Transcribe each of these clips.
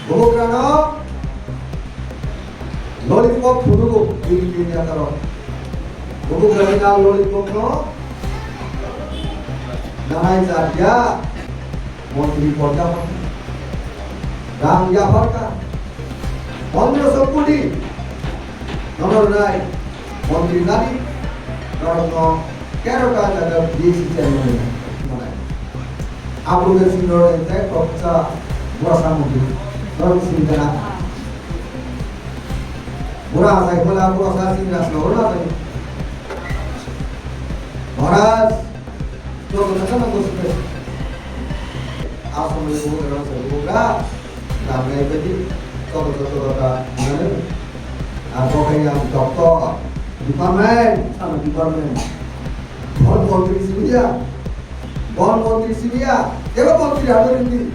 Bumukrano lollipop hudugo diri ataro. Bumukrano lollipop no nanai jatia mantri porda Ram Jafarka 1500 কোটি নরনাই মন্ত্রী নারী কারণ 13টা জায়গা দিয়েছি চেয়ারম্যান মানে আপনাদের সিনিয়রদের প্রফেসর বুড়া মন্ত্রী ধর্ম সিং জানা বুড়া সাইফুল বুড়া সিং রাসনা হলো না মহারাজ তো কথা না বলতে আসলে বুড়া Ramai tadi kota-kota mana? Apa yang doktor, departemen, sama departemen. Bon menteri Syria, Dewa menteri ada nanti.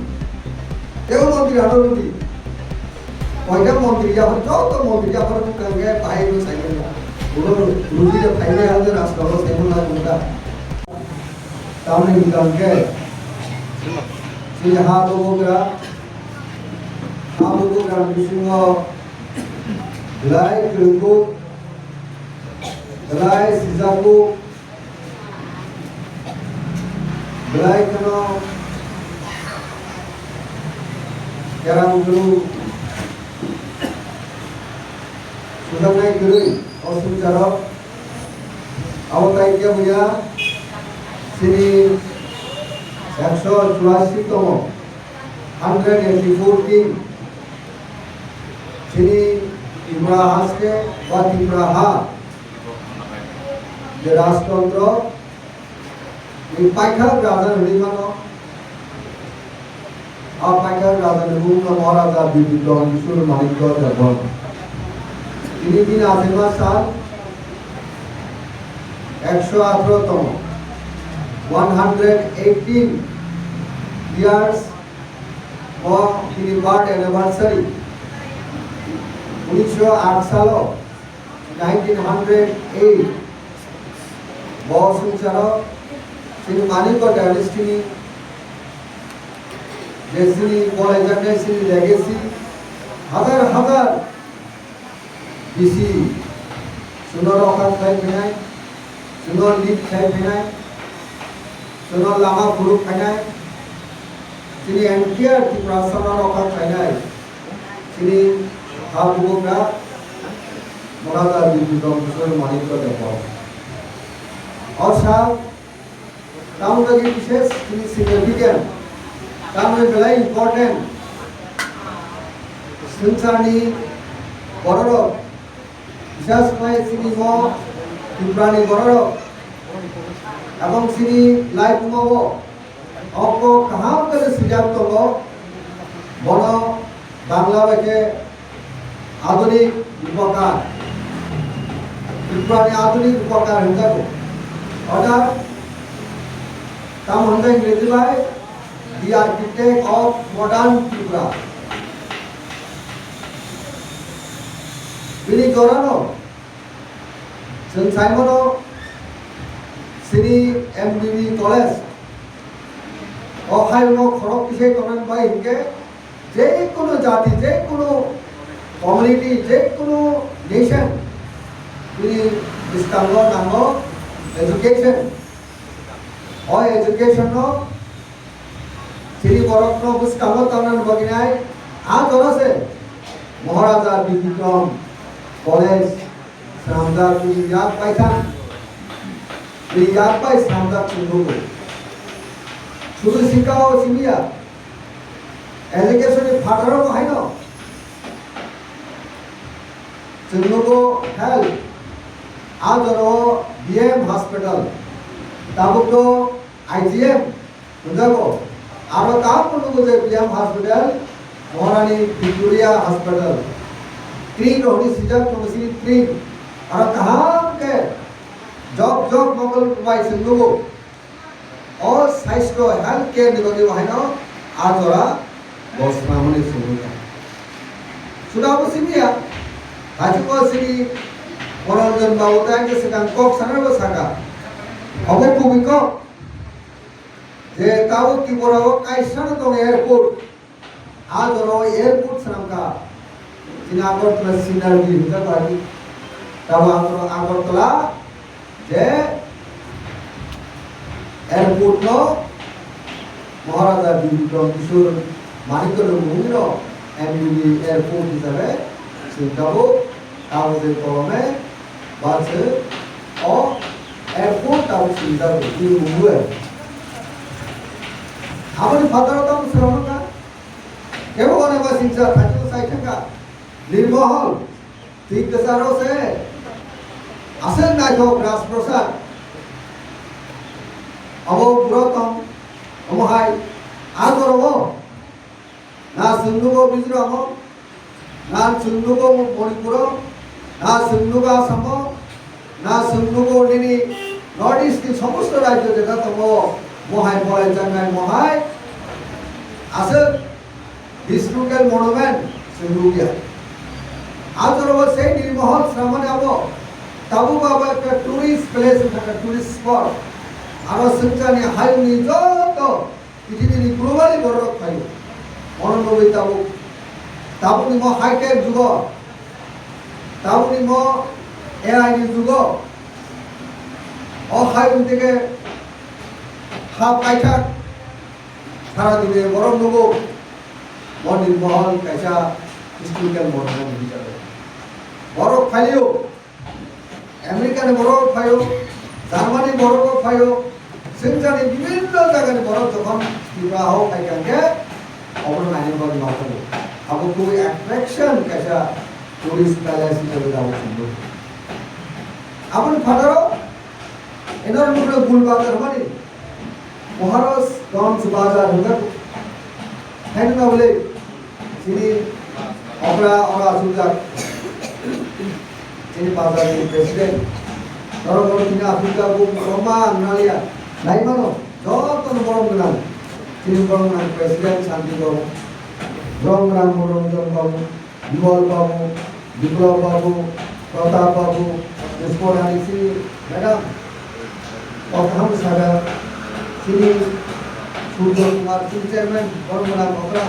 Pokoknya menteri apa? Contoh menteri apa? Bukan kayak pakai itu saya. Udah rugi dah pakai aja ras kalau saya mulai muda. Tahun ini bukan kayak. Sehingga tu juga. Abu Bakar Bisingo, Belai Kerukuk, Belai Sizaku, Belai Kano, Jarang Guru, sudah naik Guru, Osun Jarok, awak kaitnya punya sini 184 tomo, 184 king. Sini Timra Haske wa Timra Ha Rajtantro ini Paikar Raja Nirmano Paikar Raja Nirmano Maharaja Bibidon Yusur Manikor Jabon ini din Azima Sal 118 tomo 118 years for the birth anniversary 1908 সাল 1908 বসুচার শ্রী মানিক dynasty জেসিনি কলেজান্ডেসি legacy হাজার হাজার BC সুন্দর অকাত খাই ফেনাই সুন্দর lip খাই ফেনাই সুন্দর লামা ফুরুক খাইনাই তিনি NTR ত্রিপুরাসনের অকাত খাইনাই তিনি Abu Bakar Maharaja Bibidon Yusur Manikor Jabon और साहब काम लगी विशेष सिग्निफिकेंट काम में बड़ा इम्पोर्टेंट संसारनी बड़ो विशेष में सिनिमो तिब्रानी बड़ो एवं सिनी लाइफ में वो आपको कहाँ पर सिजाब तो वो बनो बांग्ला में आधुनिक उपकार त्रिपुरा आधुनिक उपकार हिंसा को और काम होने अंग्रेजी भाई the architect of modern Tripura बिनी गौरानो संसाइमनो सिनी एमबीबी कॉलेज और हाइनो खरोक किसे कमेंट भाई इनके जे कोनो जाति जे कोनो কমিউনিটি যে কোনো নেশন তিনি ইসলামর নাম এডুকেশন হয় এডুকেশন তিনি বরকন বুসকাম তানান বগিনাই আ দরসে মহারাজা বিক্রম কলেজ সামদার তিনি ইয়াদ পাইতাম তিনি ইয়াদ পাই সামদার চুন্দুগো শুধু শিক্ষাও সিমিয়া এডুকেশনে ফাটারও হয় না Cenggugo Health, Adoro BM Hospital, Tabuko IGM, Undago, Aro Tabuko BM Hospital, Morani Victoria Hospital, Tree Rodi Sijak Tomasi Tree, Aro Kaham ke Job Mobile by Cenggugo, all size to healthcare Nigodi Wahino, Adora, Bosramani Cenggugo. Sudah Simia. Haji ko sini orang yang bawa tanya sekarang kok sana bersaka, apa kubiko? Je tahu ki borang kaisar tu airport, आज और airport श्रम का इन Agartala scenery হতে পারি তবে আগরতলা যে airport no মহারাজা বিক্রম কিশোর মানিকর মুহির MB airport হিসাবে সিংকাবো কাগজের কলমে বাসে ও এয়ারপোর্ট তাও সিংকাবো কি মুয়ে আমাদের ফাদারতম শ্রমকা কেউ অনেক সিংসা থাকিও সাইঠাকা নির্মহল ঠিক দেশারো সে আসেন নায়ক রাজপ্রসাদ অব পুরাতন অমহাই আগরব না সিন্ধুগো বিজরম না সিন্ধুগো মণিপুর না সিন্ধুগো আসাম না সিন্ধুগো নিনি নর্থ ইস্ট কি সমস্ত রাজ্য যেটা তম মহাই পড়ে জাঙ্গাই মহাই আসে হিস্টোরিক্যাল মনুমেন্ট সিন্ধুগিয়া আগরব সেই নির্মহল শ্রমণে আব তাবু বাবা একটা টুরিস্ট প্লেস একটা টুরিস্ট স্পট আর সিংচানি হাইনি যত পৃথিবীর গ্লোবালি বড় খাই অননবী তাবু তাবুনি ম হাইটেক যুগ তাবুনি ম এআই নি যুগ অহাইন থেকে হাফ কাইঠাক সারা দিনে বরং নব মন্দির মহল কাইসা হিস্টোরিক্যাল মনুমেন্ট হিসাবে বরফ খাইও আমেরিকানে বরফ খাইও জার্মানি বরফ খাইও সিংচানি বিভিন্ন জায়গায় বরফ যখন বিবাহ খাইকাকে অবদান আইন বল মাথাবো আবো খুবই অ্যাট্রাকশন কাইসা টুরিস্ট প্যালেস হিসাবে যাবো সুন্দর আপন ফাদারও এনার মুখে গুলবাজার মানে মহারাজ গঞ্জ বাজার হুকা হ্যাঁ না বলে তিনি অরা সুজাক তিনি বাজারের প্রেসিডেন্ট বড় তিনি আফ্রিকা সম্মান নালিয়া নাই মানো যত বড় গুণান তিনি বড় গুণান প্রেসিডেন্ট শান্তি বাবু রংরাম মনোরঞ্জন বাবু বিমল বাবু বিপ্লব বাবু প্রতাপ বাবু বিস্ফোরানি শ্রী ম্যাডাম অখাম সাগা শ্রী সূর্য কুমার শ্রী চেয়ারম্যান বড় গুণান অকরা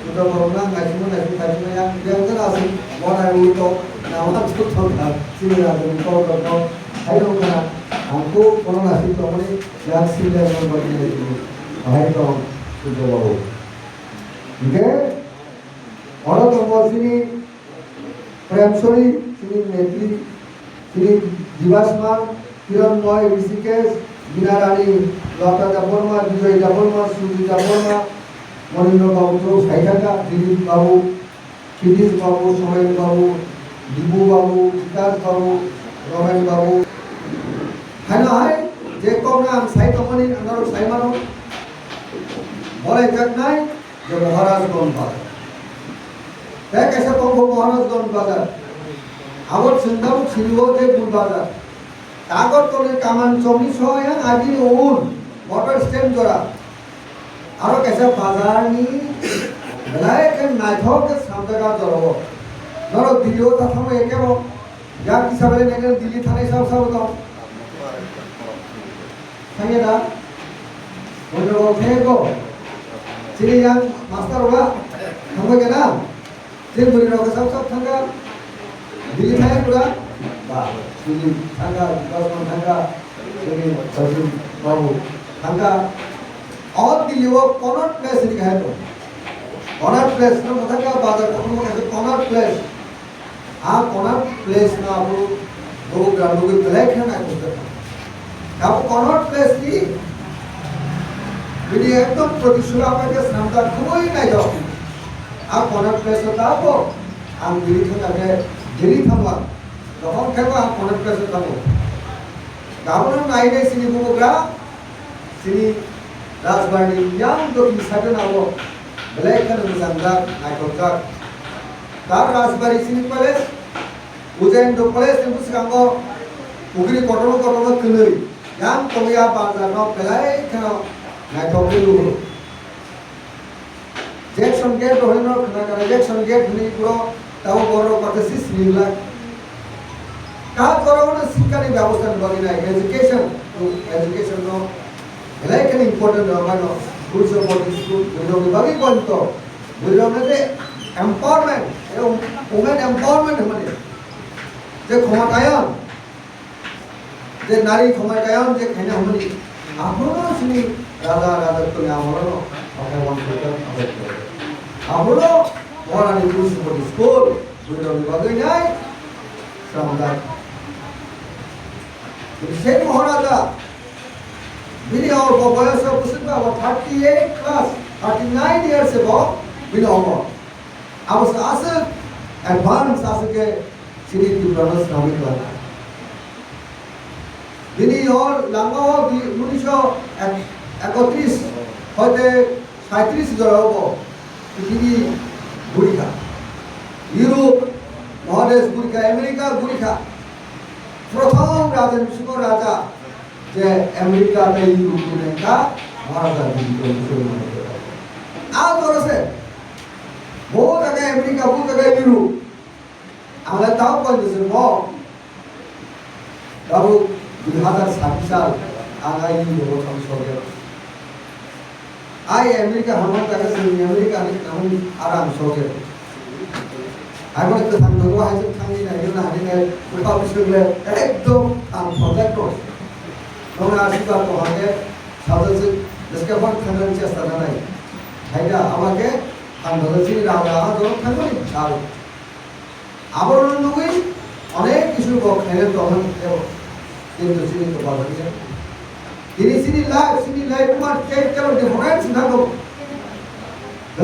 sudah corona nggak cuma yang terasa orang itu nama itu total sini ada kau ayo kan aku corona itu mana yang sini yang berarti itu ayo sudah bawa oke orang tua sini Premsori sini Netri sini Diwasman Kiranmoy Rishikesh Binarani Lata Jaborma Vijay Jaborma Suji Jaborma Manindra বাবু তো সাইঠাকা দিলীপ বাবু ক্ষিতিশ বাবু সোমেন বাবু দিবু বাবু বিকাশ বাবু রমেন বাবু হ্যাঁ না হয় যে কম নাম সাই তমনি আনারো সাইমানো বলে যাক নাই যে মহারাজগঞ্জ বাজার দেখ এসে কম মহারাজগঞ্জ বাজার আবার সিন্ধাবু ছিলবতে গুল বাজার কাগজ তোলে কামান চমি সহ আজি ওন মোটর স্ট্যান্ড জোড়া আরো কেসে বাজারনি বেলায় নাইথক সামদাগা জরব ধরো দিল্লিও থামো একেব যা হিসাবে নেগে দিল্লি থানায় সব সব তো থাকে না বন্ধু থেকো চিনি যান মাস্টার ওরা থামবে কেনা তিন বুড়ি রোগ সব সব থাকা দিল্লি থানায় পুরা বা দিল্লি থাকা দশমন থাকা সচিন বাবু থাকা और दिल्ली वो कॉनॉट प्लेस लिखा है तो कॉनॉट प्लेस ना मतलब क्या बात है कॉनॉट प्लेस हाँ कॉनॉट प्लेस ना आप दो ग्रामों के ब्लैक है ना कुछ आप कॉनॉट प्लेस की विधि एकदम प्रतिशुरा आप के सामने कोई नहीं जाओ आप कॉनॉट प्लेस होता है वो हम दिल्ली से जाके दिल्ली थमा तो हम क्या आप कॉनॉट प्लेस होता हो गावना नाइट है सिनी बुबुग्रा सिनी Rajbari yang untuk misalkan awak belajar bersandar naikotrak tar Raspberry sini pales ujian do pales itu sekarang ugri kotono kelui yang kaya bazar no pelai kena naikotrak dulu Jackson Gate hoy no kena Jackson Gate ni puro tahu boro kata sis nila কাজ করা মানে শিক্ষার ব্যবস্থা বলি না education no like an important no good support school bagi bantu বুঝলাম না যে এম্পাওয়ারমেন্ট ওমেন এম্পাওয়ারমেন্ট মানে যে ক্ষমতায়ন যে নারী ক্ষমতায়ন যে খাইনা হমনি আবরো সিনি রাজা রাজত্ব আমরো ভগবান করতে আবরো ওরানি পুরুষ পতি স্কুল বুঝলাম বাগৈ নাই সামদা সেই মহারাজা বিনি অল্প বয়সে বুঝতে 38 ক্লাস 39 years ago বিনি অল্প আবস আসে অ্যাডভান্স আসে সিনি ত্রিপুরানো শ্রমিক লাগা বিনি ওর লাঙ্গাও 1931 হতে 37 জন হবো পৃথিবী গুড়িখা ইউরোপ মহাদেশ গুড়িখা আমেরিকা গুড়িখা প্রথম রাজা বিশ্বক রাজা যে আমেরিকাতে ইউরোপে কা মহারাজা আজ ধরছে বহু জায়গায় আমেরিকা বহু জায়গায় ইউরোপ আমরা তাও বলতেছি বাবু 2026 সাল আগাই ইউরোপ সংসদে আই আমেরিকা হামার জায়গা আমেরিকা আমি আরাম সহজে 아무래도 당도고 하여튼 탕이나 이런 아니네 우리가 비슷해 একদম প্রজেক্ট 너무 아쉽다 또 하게 사도스 디스커버 থাকার চেষ্টা নাই ভাইরা আমাকে আন্দোলনশী রাজা আন্দোলন থাকবে আর আবরণ নই অনেক কিছু খেলে তখন কিন্তু সিনি তো ভালো আছে তিনি সিনি লাইফ তোমার চেক করো ডিফারেন্স থাকো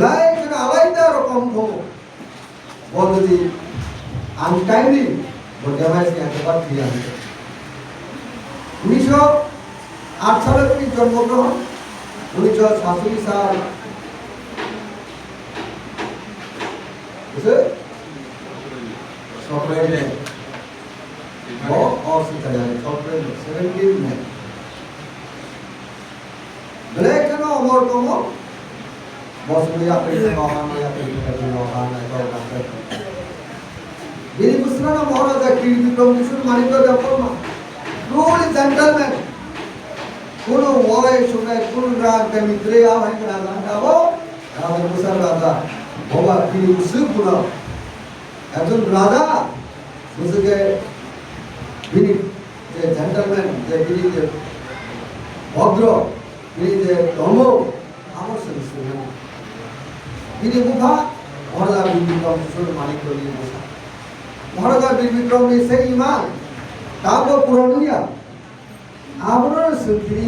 লাইফ না আলাদা রকম হবে বলতে আনটাইমলি বর্তমানে একবার ফিরে আসে 1908 সালে তিনি জন্মগ্রহণ 1967 সাল সফটওয়্যার में और सीखा जाए सॉफ्टवेयर 17 में ब्लैक ना अमर कमर बस में या फिर नौहान या फिर नौहान ऐसा होता है बिनी पुस्तना महाराजा कीर्ति विक्रम किशोर मानिक देववर्मा ट्रूली जेंटलमैन কোনো ওয়াই শুনে কোন রাগ তে মিত্রে আয় না জানাবো রাজা মুসার রাজা বাবা কি সুপুর একজন রাজা বুঝকে বিনি যে জেন্টলম্যান যে বিনি যে ভদ্র বিনি যে ধর্ম আমার সঙ্গে বিনি মুখা মহারাজা বীর বিক্রম কিশোর মানিক দিয়ে বসা মহারাজা বীর বিক্রম ने से ईमान ताबो पुरानिया आवरण सुखी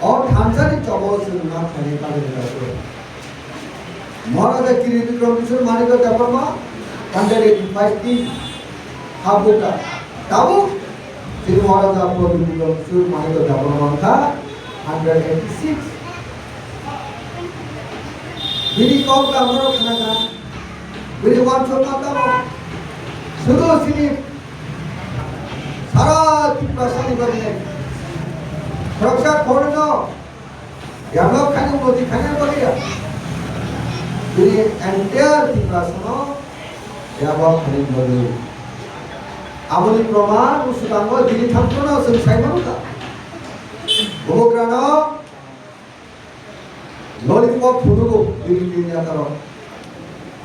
और ठानसारी चौबोस ना खाने का लेता है महाराजा की विक्रम किशोर मानिक देववर्मा 185 की हाबुका ताबो फिर महाराजा विक्रम किशोर मानिक देववर्मा का 186 बिनी कौन का हमरो खाना का बिनी वन छोटा था शुरू सिनी सारा प्रशासनिक बने सुरक्षा खोलना हम लोग खाने मोदी खाने बोलिए बिनी एंटायर प्रशासन या वो खाने बोलिए आमुनी प्रमाण उस कामो बिनी थमको ना संसाई मनुका बहुग्राना लॉलीपॉप फुटुको बिनी बिनी आता रो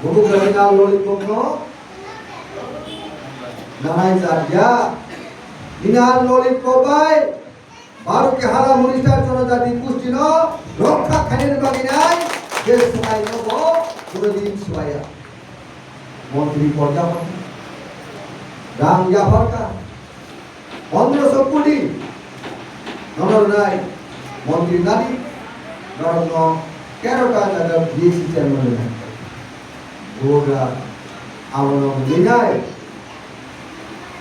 बहुग्राना लॉलीपॉप नो नाराय जातिया ইনার ললিপপাই ভারতকে হারা মনিষ্টার জনজাতি পুষ্টি ন রক্ষা খানের বাকি নাই যে সবাই নব কোনদিন সবাইয়া মন্ত্রী প্রজাপতি রাম জাফরকা 1500 কোটি নরর নাই মন্ত্রী নারী নরন 13টা জায়গা বিএসি চেয়ারম্যান নাই ওরা আলো দিনাই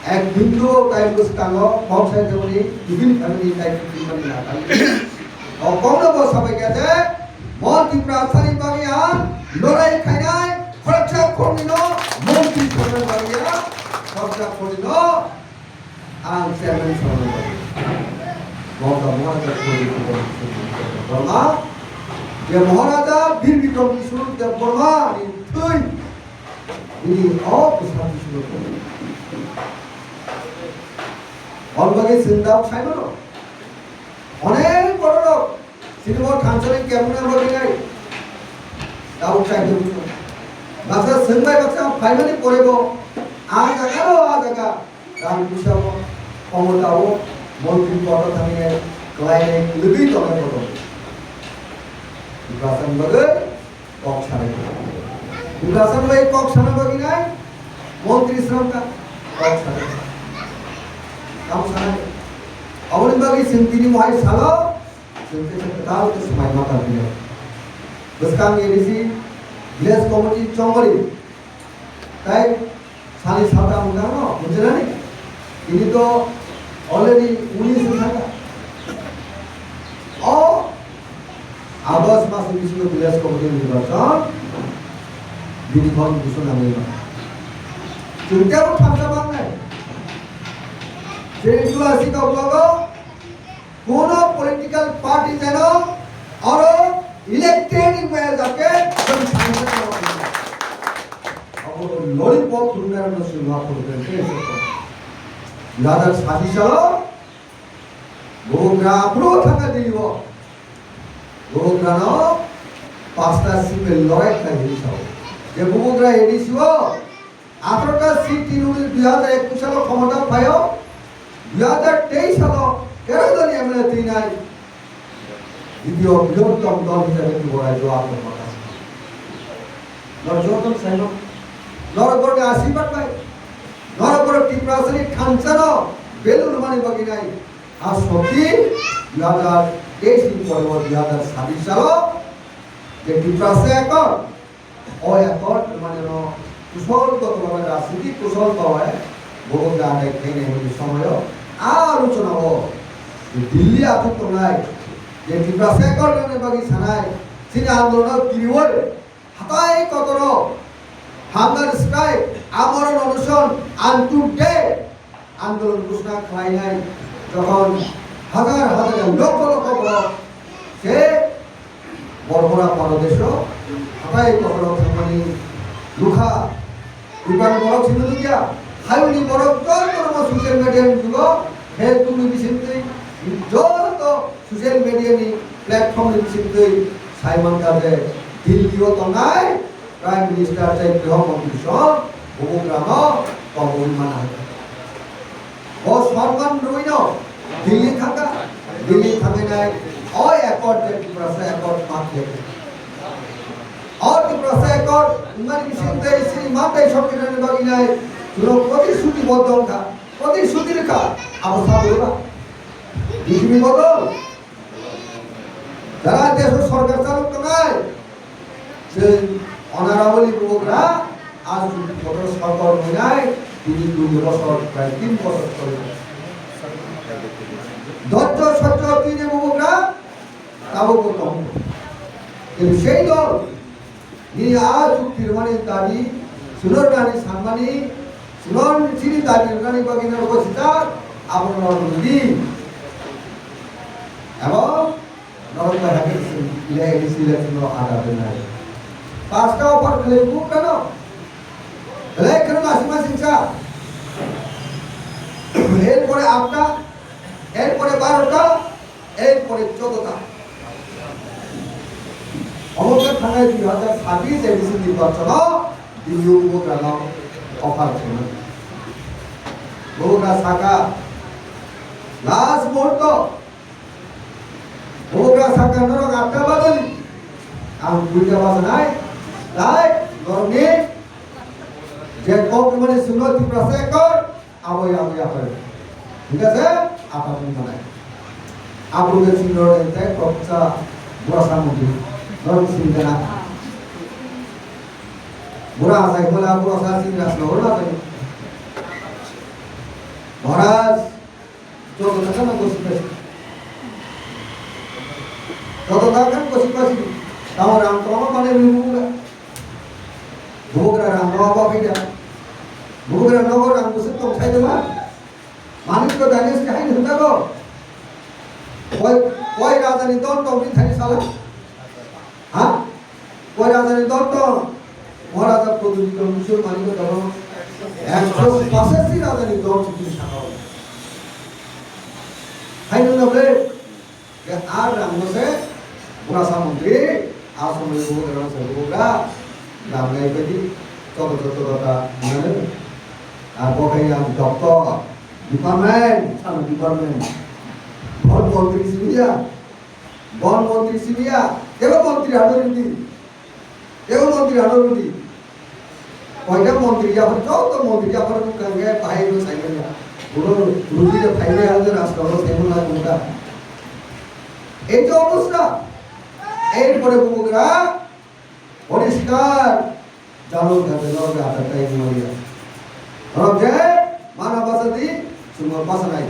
एक बिंदु टाइप को स्टांगो बहुत सारे जमनी विभिन्न फैमिली टाइप की फैमिली ना था और कौन लोग सब कहते हैं मौत की प्रार्थना बागियान लड़ाई खानाए खर्चा खोलनो मौत की खोलने बागियान खर्चा खोलनो आन सेवन सोलह मौत का बर्मा ये महाराजा वीर विक्रम किशोर देववर्मा ini oh pusat किशोर অলবাগে সিন্দাও খাইব না অনেক বড় লোক সিনেমা ঠানসারে কেমন বলি নাই তাও চাইতে বুঝো বাচ্চা সঙ্গাই বাচ্চা ফাইনালি পড়েব আজাগা রাম বিশাব ক্ষমতাও মন্ত্রী পদ থামিয়ে ক্লাইনে lebih তলে পদ নির্বাচন বলে কক ছাড়ে নির্বাচন বলে কক ছাড়ে বাকি নাই মন্ত্রী শ্রমটা কক ছাড়ে কাম ছাড়ে অবনি বাকি সিন্তিনি মহাই সালো সিন্তি সেক্রেটার के समय माता दिया बसकाम एडीसी ভিলেজ কমিটি চঙ্গরি তাই সালি সাতা মুদা না বুঝলেন না তিনি তো অলরেডি 19 থাকা ও আগস্ট মাসে কিছু ভিলেজ কমিটি নির্বাচন দিনক্ষণ ঘোষণা হইল চিন্তাও ঠান্ডা বাদ নাই সেইগুলো আসি তো বলো কোন পলিটিক্যাল পার্টি যেন আরো ইলেক্টেড হয়ে যাকে ললিপপ দুর্নারায়ণ সিংহ করবেন রাজার সাথী চালো গোগ্রা পুরো থাকা দিব গোগ্রা ন পাঁচটা সিটের লড়াই খাই দিয়েছিল যে গোগ্রা এডিসিও 18টা সিট তৃণমূল 2021 সালে ক্ষমতা পায় 2023 সালে 13 জন এমএলএ তিন নাই দ্বিতীয় বৃহত্তম দল হিসেবে ত্রিপুরায় জোয়ার কথা নরজোতন সাইন নরগড়ে আশীর্বাদ পাই নরগড় ত্রিপুরাসনি খানচান বেলুন মানে বাকি নাই আর সত্যি 2023 পরে 2026 সাল যে ত্রিপুরাসে একর ও একর মানে কুশলগতভাবে রাজনীতি কুশল পাওয়ায় ভোগা আদায় খেয়ে নেই সময় আলোচনা হো দিল্লি আতঙ্ক নাই যে ত্রিপুরাসে একর বাকি সানায় সিনে আন্দোলন কিরিওর হাতাই কতর হাঙ্গার স্ট্রাইক আমরণ অনশন আনটু ডে আন্দোলন ঘোষণা খাই নাই যখন হাজার হাজার লক্ষ লক্ষ লোক সে বড়বড়া পারদেশ হাতাই কতর থামানি লুখা দুকান বড় ছিল দিয়া হাইনি বড় যত সোশ্যাল মিডিয়ার যুগ হে তুমি বিচিন্তি যত সোশ্যাল মিডিয়া নি প্ল্যাটফর্ম নি বিচিন্তি সাইমন কাজে দিল্লিও তো নাই প্রাইম মিনিস্টার চাই গৃহমন্ত্রী সহ ভূগ্রাম কবল মানা ও সম্মান রইন দিল্লি থাকে নাই ও একর ত্রিপুরাসে একর মাঠে ও ত্রিপুরাসে একর ইমান বিচিন্তে শ্রী মাতাই সরকারের বাকি নাই শুনো প্রতিশ্রুতিবদ্ধ খা প্রতিশ্রুতির খা অবস্থা বলবা পৃথিবী বদল যারা দেশ সরকার চালক তো নাই যে অনারাবলী যুবকরা আজ কত সরকার নয় তিনি 2 বছর প্রায় 3 বছর করে ধৈর্য সহ্য তিনি যুবকরা তাও কম কিন্তু সেই দল যিনি আজ চুক্তির মানে দাবি সুন্দর রানী সাংবানি সুন্দর চিনি দাবি রানী বাগিনার উপস্থিত আপনার নদী এবং নরম্বা হাকির ইলেকশন আগাবে নাই পাঁচটা অফার খেলে খুব কেন কেন আসিমা সিংসা এরপরে 8টা এরপরে 12টা এরপরে 14টা অবশ্যই থানায় 2026 এডিসি নির্বাচন দিল্লি উপগ্রাম অফার ছিল বহুরা শাখা লাস্ট মুহূর্ত বহুরা শাখা নরক 8টা বাজলি আমি 2টা বাজে নাই তাই গরমে যে কোপ মানে শুনো ত্রিপুরাসে কর আবই আপরে ঠিক আছে আপনার মানে আপনাদের সিনিয়র এতে কপসা বড়সা মুদি নরম সিনদেনা বুড়া আসাই বলে বড়সা সিনরাস নরনা তাই মহারাজ যত টাকা না বসবে যত টাকা বসবে তাও রাম তো মানে ভোগরা রাম বাবা কইরা ভোগরা নগর রাম বসে তো খাই দেবা মানিক তো দানিস খাই না গো কই রাজধানী দল তো উনি থাকি সালা হ্যাঁ কই রাজধানী দল তো মহারাজা প্রদীপ মুসল মানিক তো 185 রাজধানী দল তুমি সাকাও খাই না বলে আর রাম বসে বুড়া মন্ত্রী आसामनि बुहुमनां सुबुंफोरा नामनाय बायदि जथ'जथ'था मोनो आरो बहाय आं डक्टर डिपार्टमेन्ट सान डिपार्टमेन्ट वन मन्त्रि सिबिया वन मन्त्रि सिबिया एबा मन्त्रि हादरनि एबा मन्त्रि हादरनि कयटा मन्त्रि जाफोर जत' मन्त्रि जाफोर बुंखांगे बाहायबो सायगोन गुरु रुजिरे फाइने हादर राष्ट्रल सायगोन गुंडा এই যে অবস্থা এরপরে বুবুরা পরিষ্কার জানো থাকে লগে আটাটাই মরিয়া রগে মানা বাসাদি সুমর বাসালাই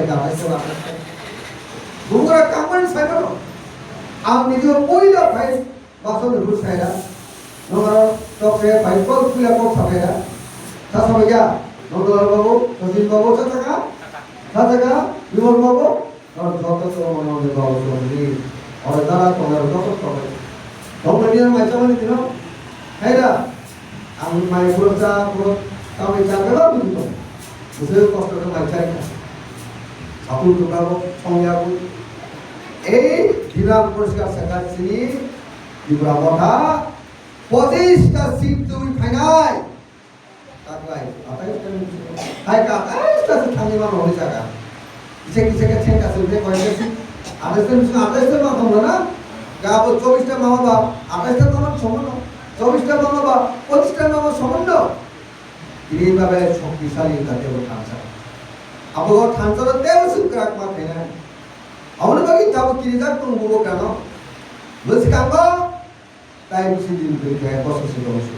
কাটাইছে না বুবুরা কামন সাইনো আম নিজে পয়লা ভাই বাসন রুল সাইরা নগর টপে ভাই কল ফুলা কল সাবেরা তা সবাইয়া নগর বাবু সজিত বাবু টাকা বিমল বাবু और जगत मनो देवाओ सोनी और दारा तोनार जगत तोनार तोमनिया माइचामानि दिनो हैरा आं माइ बुरजा बुर कामि जागेला बुजितो बुझे कष्ट तो माइचाइ सापुल तुकाबो संयाबो এই বিরাট পুরস্কার সেকাছিনি ত্রিপুরা কথা 25টা সিট দুই ফাইনাল তাকলাই 28টা হাই কা 28টা থামি মান হই জায়গা किसे छेंका सुनते कोई आदेश में माफ होगा ना क्या वो 24टा मामा बाप 28टा मामा समान 24टा मामा बाप 25टा मामा समान ये बाबे शक्तिशाली करते वो थांसा अब वो थांसा तो देव सुक्राक मार देना है और बाकी जब किरीजाक तुम वो करना बस कांगो ताई उसी दिन पे क्या है बस उसी बस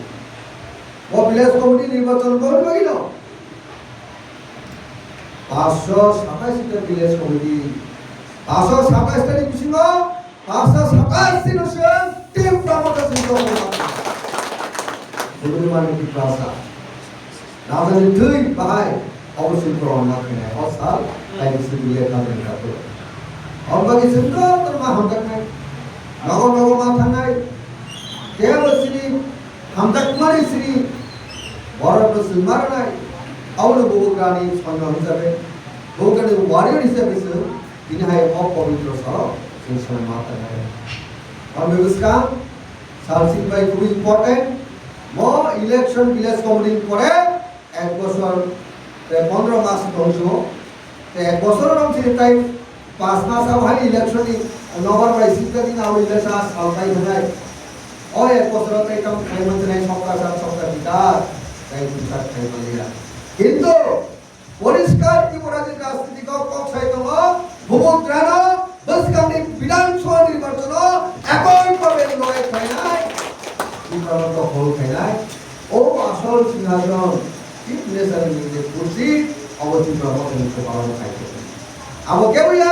वो विलेज कमिटी निर्वाचन कौन बाकी ना 527টা ভিলেজ কমিটি 527টা বিশিঙ্গ 527 নুসন টিম প্রমোটার সিস্টেম বুঝলি মানে কি ভাষা রাজধানী দুই ভাই অবশ্যই প্রমাণ করে অসাল তাই সিবিলে কাজের কাজ অবাকি সুন্দর তোর মা হামদাক নাই নগর মা থানায় কেবল শ্রী হামদাক মানে শ্রী বড় প্রসন্ন মার নাই और बुबुग्रानी सैन्य हिसाबै बुबुग्रानी वारियर हिसाबै दिनहाय अपवित्र जों सन्मान होनाय और व्यवस्था सालसिन भाई खूब इम्पोर्टेंट मो इलेक्शन विलेज कमिटी करे एक बছর 15 মাস দংশো এক বছর রংছে তাই 5 মাস ভাই ইলেকশন নগর ভাই সিদ্ধাদি না ইলেকশন সালতাই হনাই ও এক বছর তাই কাম খাইমতে নাই সরকার সরকার বিকাশ তাই বিকাশ খাই বলিয়া কিন্তু পরিষ্কার ত্রিপুরাদের রাজনীতিক পক্ষায়তম ভূমন্ত্রাণ বসকামনি বিধানসভা নির্বাচন একইভাবে লড়াই খাই নাই বিপ্লব হল খাই নাই ও আসল সিংহাসন চিফ মিনিস্টারের নিজে কুর্সি অবতীর্ণ হতে পালন খাইছে আবো কেবলিয়া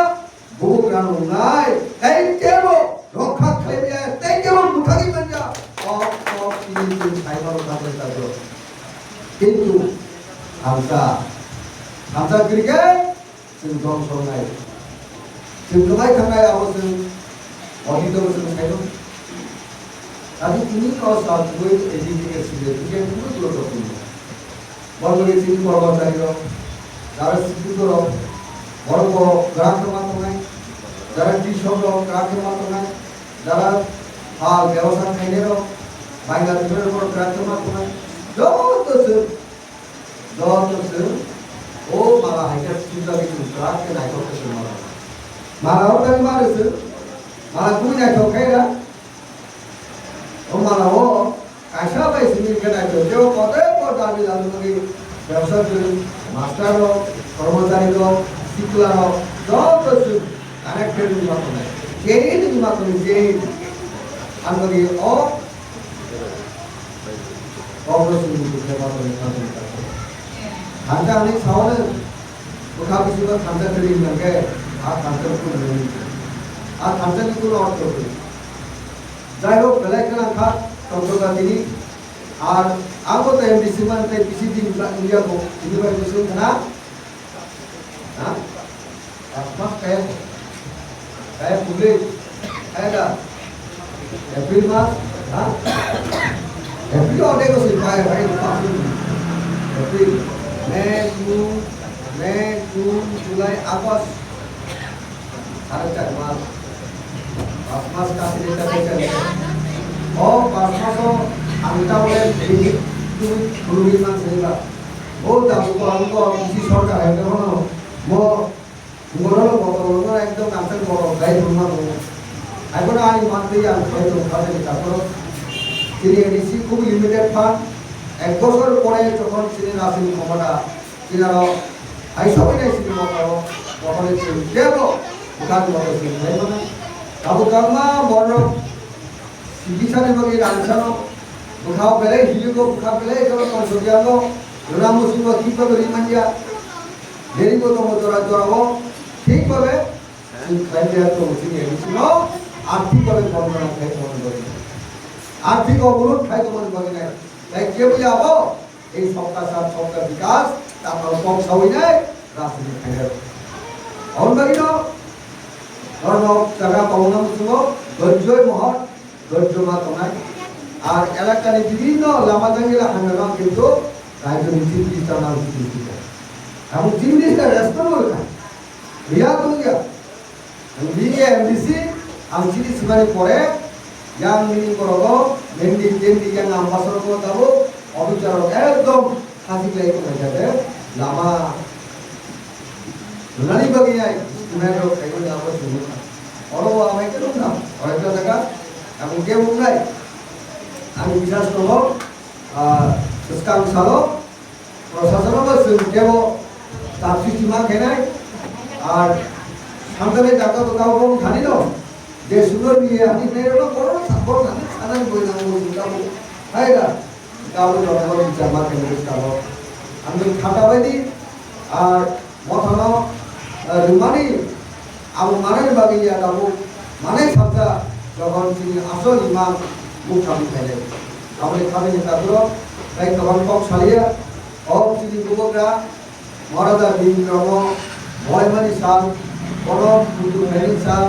ভূমন্ত্রাণ নাই এই কেব রক্ষা খাইবিয়া তাই কেবল মুঠাকি মানজা অপ তিনি খাইবার কাছে তাজো কিন্তু हमसा करके जों दं संनाय जों गोबाय थांनाय आबो जों अडिटर जों खायदों आरो तिनि कसा गुबै एजुकेशन जे गुबै गुरुत्वपूर्ण बरगरि तिनि कर्मचारी যারা শিক্ষিত বড় বড় গ্রাহকের মাধ্যমে যারা কৃষক গ্রাহকের মাধ্যমে যারা হাল ব্যবসা খাইনের বাইরে বড় গ্রাহকের মাধ্যমে যত ओ माला हाइटर चिंता की ट्राक के नाइटो के माला और तक मारे से माला कोई नाइटो खाएगा ओ माला वो कैसा भाई सिमिल के नाइटो जो पते पर दाबी दालू की व्यवसाय के मास्टर लो कर्मचारी लो शिक्षक लो যত কানেক্টেড মাত্র নাই এই মাত্র যে আমরা ও অবশ্যই সেবা করে থাকি खांचा अनेक सावने उठा किसी का खांचा खरीद लगे आ खांचा को नहीं आ खांचा की कोई और तो जाए हो पहले क्या था कंट्रोल का दिनी और आगो तो एमडीसी में ते किसी दिन इंडिया को इंडिया में किसी दिन ना हाँ आसपास क्या पूरे है ना अप्रैल मास हाँ अप्रैल और देखो सिर्फ है भाई अप्रैल Mei, June, July, August. Ada 4 मास 5 মাস কাছে যেটা দেখেন ও 5 মাসও আমি তাহলে তুমি রুগীর মান সেবা ও দাম অঙ্ক কৃষি সরকার এখন মোড়ল বড় একদম নাচের বড় গাই ধর্মা এখন আমি মানতে আমি হয়তো খাতে তারপর তিনি এডিসি খুব লিমিটেড ফান্ড 1 বছর পরে যখন তিনি আসেন ক্ষমতা তিনারা আইসবাই নাই সিনেমা করো তখন কেব bukan motor sini saya mana kamu kama motor bisa nih bagi rancang bukan beli hiu ko bukan beli kalau konsumen ko orang musim ko kita beri manja jadi ko motor aja ঠিক ভাবে খাই দেওয়া তো উচিত ছিল আর্থিকভাবে বর্ণনা খাই তোমার বলি আর্থিক অবরোধ খাই তোমার বলি নাই তাই কে বুঝাবো এই সবকা সাথ সবকা বিকাশ তারপর কম সবই নাই রাজনীতি খাই অন্যদিন ধর্ম জায়গা পাওনা মুসুম ধৈর্যই মহৎ ধৈর্য মা তোমায় আর এলাকার বিভিন্ন লামাজাঙ্গিলা হাঙ্গামা কিন্তু রাজনীতি চিন্তা নাম চিন্তি এবং চিন্তিটা রেসপন্সিবল খায় lihat tuh ya yang di MDC ang sini sebenarnya kore yang ini korogo mendi yang ambassador ko tahu obicara ekdom kasih lagi ko aja lama nani baginya sebenarnya kayak ini apa semua orang apa itu dong orang itu jaga yang dia mulai আমি বিশ্বাস করব sekarang salo প্রশাসন বা কেব তার সীমা কেনায় আর সামনে জায়গা তো কাউ জানি না যে সুন্দর নিয়ে আমি মেয়েরা করো সাপোর্ট আমি সাধারণ বই না বলবো তাই না কাউ জনগণ জামা কেন কালো আমি খাটাবাদি আর মথানো রুমানি আবু মানের বাগিয়া কাবু মানে সাবদা যখন তিনি আসল ইমাম মুখ খাবি খাইলেন আমাদের খাবে তারপর তাই তখন কক সালিয়া অব তিনি যুবকরা মহারাজা বিক্রম ময়মানি সাল বড় মুদু মেনি সাল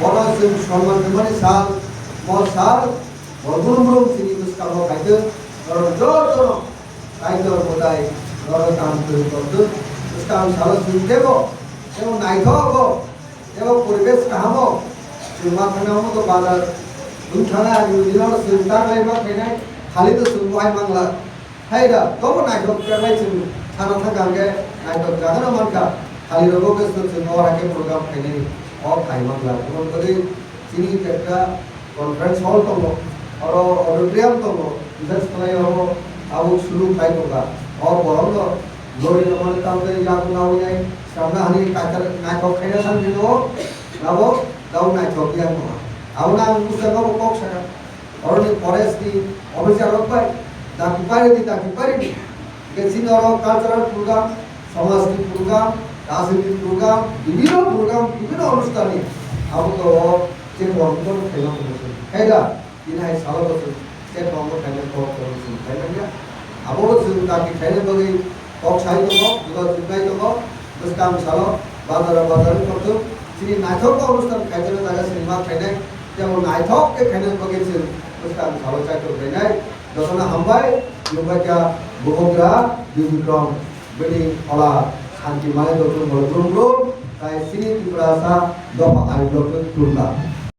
বড় সিং সম্মান মেমানি সাল মল সাল বড়গুরুম সিনি মুস্কাম খাইতে বড় জোর জোর খাইতে বোধাই বড় কাম করে করতে মুস্কাম সাল সিং দেব এবং নাইথক এবং পরিবেশ কাহাম সিমা খানাম তো বাজার দুখানা দিনৰ চিন্তা লাইবা খাইনাই খালি তো সুমাই বাংলা হাইরা তবু নাইথক পেলাই সিং থানা থাকাঙ্গে নাইথক জাগানো মানকা খালি রোগো के से और आके प्रोग्राम खाइने और खाइ बांग्ला এবং করে চিনি একটা কনফারেন্স হল তো और ऑडिटोरियम तो বিশেষ করে হবো আবু শুরু খাই তোকা और বরং লরি নমন কাম করে যাবো না হই সামনে হানি কাকার নাইথক খাইনা সান দিনো নাবো দাও নাইথক দিয়া না আউনা মুসলমান কক সাকা और ফরেস্ট দি অফিসার রকবাই দাকি পারি গেছিন और কালচারাল প্রোগ্রাম সামাজিক প্রোগ্রাম রাজনৈতিক প্রোগ্রাম বিভিন্ন অনুষ্ঠানে আবু যে বন্ধন খেলা করেছেন খাইলা দিনাই সারা বছর যে বন্ধ খাইলে কক করেছেন খাইলা গিয়া আবু তাকে খাইলে বলে কক সাই দেব দুটো চিন্তাই দেব বুঝতাম সালো বাজার করতো তিনি নাইথক অনুষ্ঠান খাইতে জায়গা সিনেমা খাইনাই যেমন নাইথককে খাইনে বগেছেন বুঝতাম সালো চাইতো খাইনাই দশনা হামবাই ইউবাইকা বহুগ্রা বিক্রম বেনি অলা শান্তি মানে দর্শন বলতো তাই সিনি ত্রিপুরা দফা আয়োজন করলাম